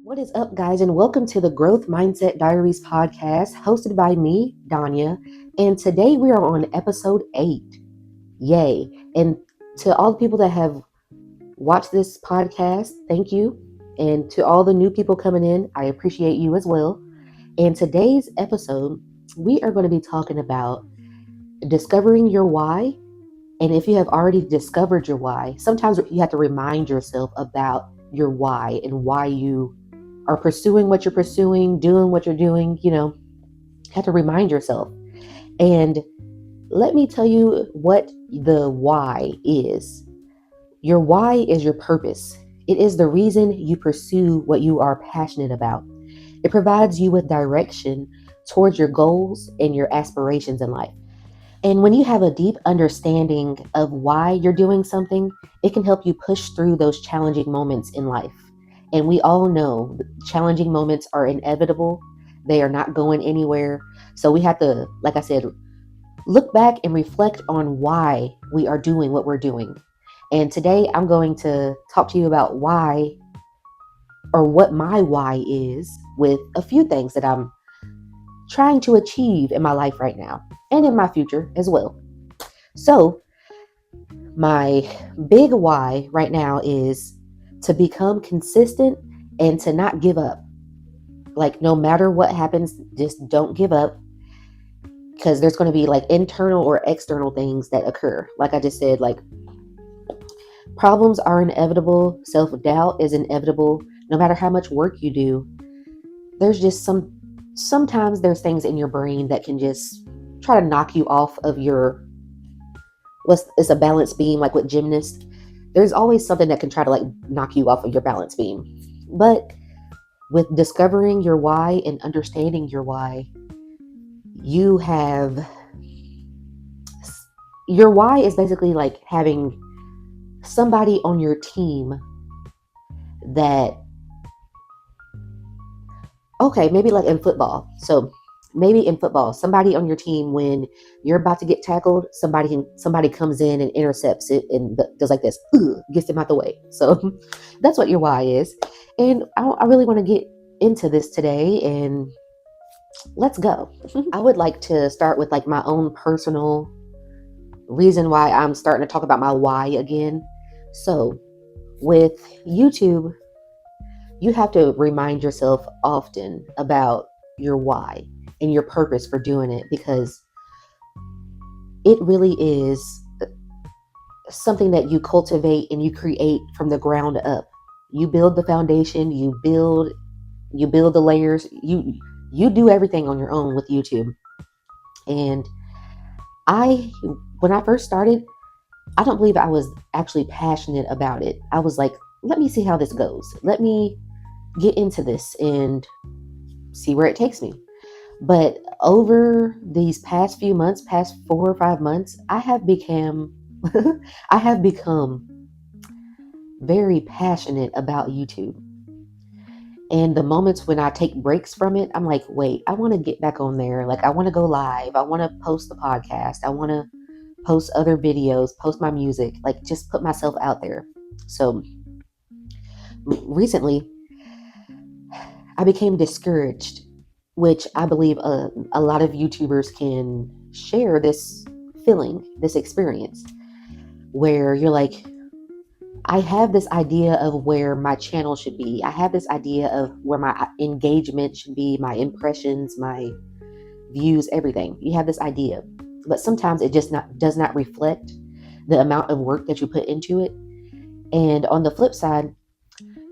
What is up, guys, and welcome to the Growth Mindset Diaries podcast hosted by me, Danya. And today we are on episode 8. Yay. And to all the people that have watched this podcast, thank you. And to all the new people coming in, I appreciate you as well. And today's episode, we are going to be talking about discovering your why. And if you have already discovered your why, sometimes you have to remind yourself about your why and why you are pursuing what you're pursuing, doing what you're doing, you have to remind yourself. And let me tell you what the why is. Your why is your purpose. It is the reason you pursue what you are passionate about. It provides you with direction towards your goals and your aspirations in life. And when you have a deep understanding of why you're doing something, it can help you push through those challenging moments in life. And we all know challenging moments are inevitable. They are not going anywhere. So we have to, like I said, look back and reflect on why we are doing what we're doing. And today I'm going to talk to you about why, or what my why is, with a few things that I'm trying to achieve in my life right now and in my future as well. So my big why right now is to become consistent and to not give up. Like, no matter what happens, just don't give up, because there's going to be like internal or external things that occur. Like I just said, like, problems are inevitable. Self-doubt is inevitable. No matter how much work you do, there's just sometimes there's things in your brain that can just try to knock you off of your, it's a balance beam, like with gymnasts. There's always something that can try to like knock you off of your balance beam. But with discovering your why and understanding your why, your why is basically like having somebody on your team that, okay, maybe like in football. So maybe in football, somebody on your team, when you're about to get tackled, somebody comes in and intercepts it and does like this, gets them out the way. So that's what your why is. And I really want to get into this today, and let's go. I would like to start with like my own personal reason why I'm starting to talk about my why again. So with YouTube, you have to remind yourself often about your why and your purpose for doing it, because it really is something that you cultivate and you create from the ground up. You build the foundation, you build the layers, you do everything on your own with YouTube. And when I first started, I don't believe I was actually passionate about it. I was like, let me see how this goes. Let me get into this and see where it takes me. But over these past few months, past 4 or 5 months, I have become very passionate about YouTube. And the moments when I take breaks from it, I'm like, wait, I want to get back on there. Like, I want to go live. I want to post the podcast. I want to post other videos, post my music, like just put myself out there. So recently, I became discouraged, which I believe a lot of YouTubers can share this feeling, this experience, where you're like, I have this idea of where my channel should be. I have this idea of where my engagement should be, my impressions, my views, everything. You have this idea, but sometimes it just does not reflect the amount of work that you put into it. And on the flip side,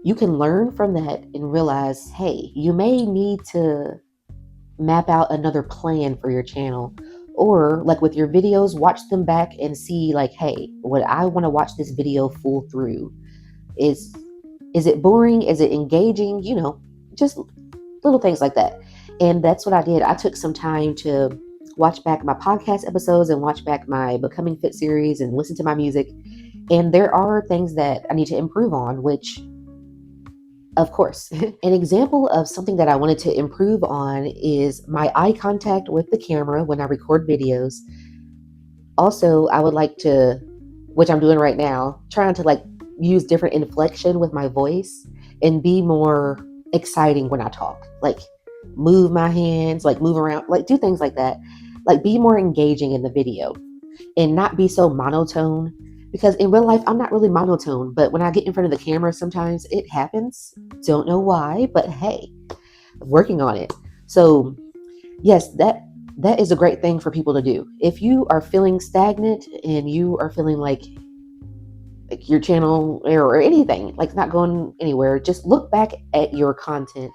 you can learn from that and realize, hey, you may need to map out another plan for your channel. Or like with your videos, watch them back and see like, hey, would I want to watch this video full through? Is it boring? Is it engaging? Just little things like that. And that's what I did. I took some time to watch back my podcast episodes and watch back my Becoming Fit series and listen to my music. And there are things that I need to improve on, which, of course, an example of something that I wanted to improve on is my eye contact with the camera when I record videos. Also, I would like to, which I'm doing right now, trying to like use different inflection with my voice and be more exciting when I talk. Like move my hands, like move around, like do things like that. Like be more engaging in the video and not be so monotone. Because in real life, I'm not really monotone, but when I get in front of the camera, sometimes it happens. Don't know why, but hey, working on it. So yes, that is a great thing for people to do. If you are feeling stagnant and you are feeling like your channel or anything like not going anywhere, just look back at your content.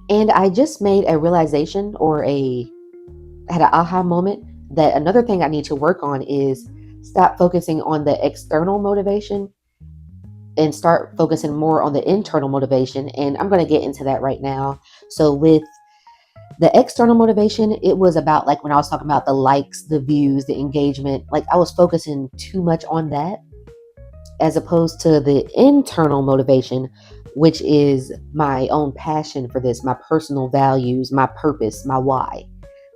And I just made a realization or had an aha moment that another thing I need to work on is stop focusing on the external motivation and start focusing more on the internal motivation. And I'm going to get into that right now. So with the external motivation, it was about like when I was talking about the likes, the views, the engagement, like I was focusing too much on that as opposed to the internal motivation, which is my own passion for this, my personal values, my purpose, my why.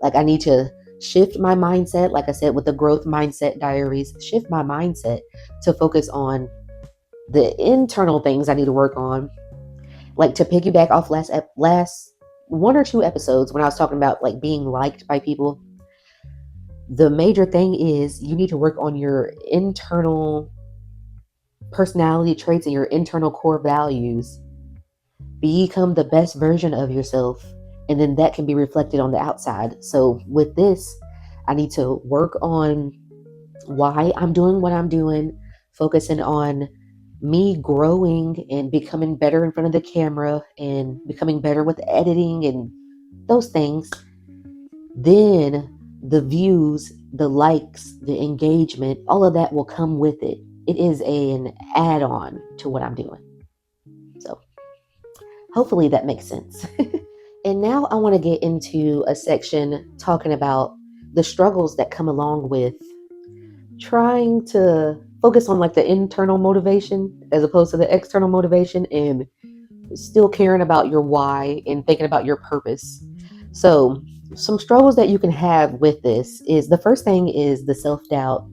Like I need to shift my mindset, like I said, with the growth mindset diaries, shift my mindset to focus on the internal things I need to work on. Like to piggyback off last one or two episodes when I was talking about like being liked by people. The major thing is you need to work on your internal personality traits and your internal core values. Become the best version of yourself, and then that can be reflected on the outside. So with this, I need to work on why I'm doing what I'm doing, focusing on me growing and becoming better in front of the camera and becoming better with editing and those things. Then the views, the likes, the engagement, all of that will come with it. It is an add-on to what I'm doing. So hopefully that makes sense. And now I want to get into a section talking about the struggles that come along with trying to focus on like the internal motivation as opposed to the external motivation and still caring about your why and thinking about your purpose. So some struggles that you can have with this is the first thing is the self-doubt,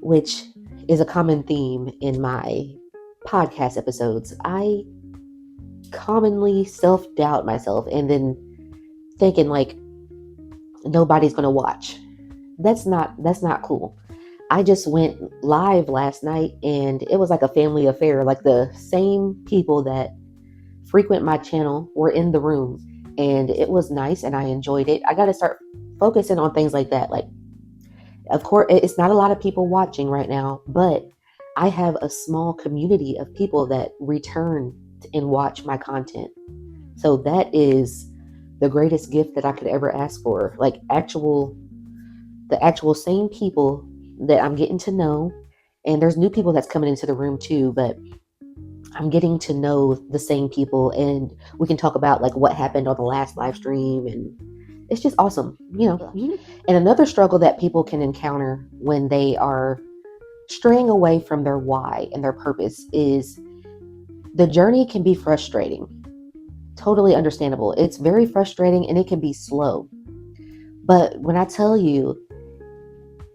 which is a common theme in my podcast episodes. I commonly self-doubt myself and then thinking like nobody's going to watch. That's not cool. I just went live last night and it was like a family affair. Like the same people that frequent my channel were in the room and it was nice and I enjoyed it. I got to start focusing on things like that. Like, of course, it's not a lot of people watching right now, but I have a small community of people that return and watch my content. So that is the greatest gift that I could ever ask for. Like the actual same people that I'm getting to know. And there's new people that's coming into the room too, but I'm getting to know the same people and we can talk about like what happened on the last live stream and it's just awesome, you know. And another struggle that people can encounter when they are straying away from their why and their purpose is the journey can be frustrating. Totally understandable. It's very frustrating and it can be slow. But when I tell you,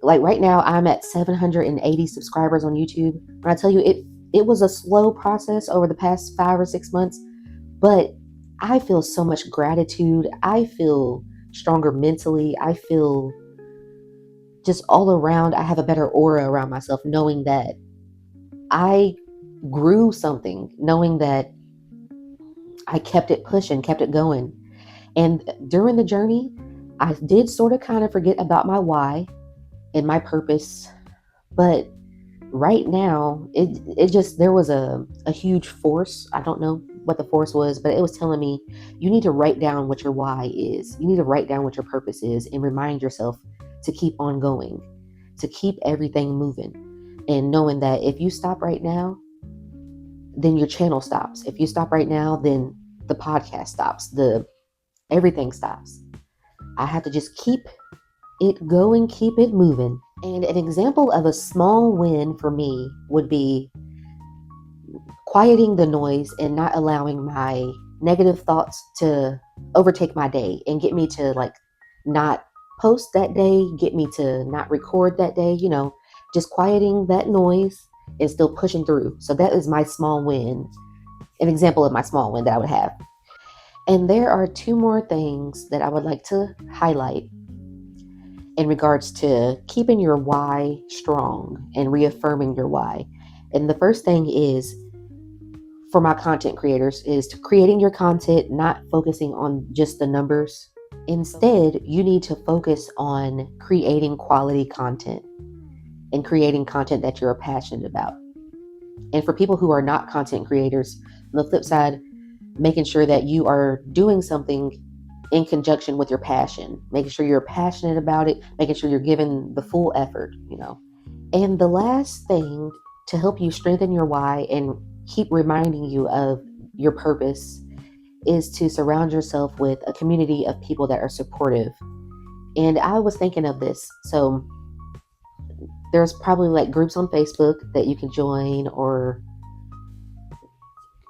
like right now I'm at 780 subscribers on YouTube. When I tell you it was a slow process over the past 5 or 6 months, but I feel so much gratitude. I feel stronger mentally. I feel just all around, I have a better aura around myself, knowing that I grew something, knowing that I kept it pushing, kept it going. And during the journey, I did sort of kind of forget about my why and my purpose. But right now, it just, there was a huge force. I don't know what the force was, but it was telling me, you need to write down what your why is. You need to write down what your purpose is and remind yourself to keep on going, to keep everything moving. And knowing that if you stop right now, then your channel stops. If you stop right now, then the podcast stops. Everything stops. I have to just keep it going, keep it moving. And an example of a small win for me would be quieting the noise and not allowing my negative thoughts to overtake my day and get me to like not post that day, get me to not record that day, you know, just quieting that noise and still pushing through. So that is my small win an example of my small win that I would have. And there are two more things that I would like to highlight in regards to keeping your why strong and reaffirming your why. And the first thing is, for my content creators, is to creating your content, not focusing on just the numbers. Instead, you need to focus on creating quality content and creating content that you're passionate about. And for people who are not content creators, on the flip side, making sure that you are doing something in conjunction with your passion, making sure you're passionate about it, making sure you're giving the full effort, And the last thing to help you strengthen your why and keep reminding you of your purpose is to surround yourself with a community of people that are supportive. And I was thinking of this. So there's probably like groups on Facebook that you can join, or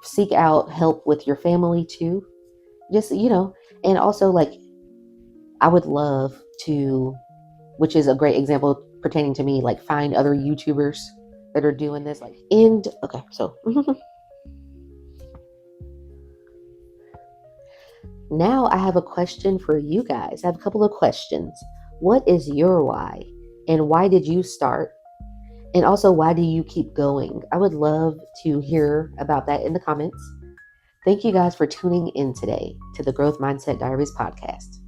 seek out help with your family too. Just, and also like I would love to, which is a great example pertaining to me, like find other YouTubers that are doing this. And okay, so now I have a question for you guys. I have a couple of questions. What is your why? And why did you start? And also, why do you keep going? I would love to hear about that in the comments. Thank you guys for tuning in today to the Growth Mindset Diaries podcast.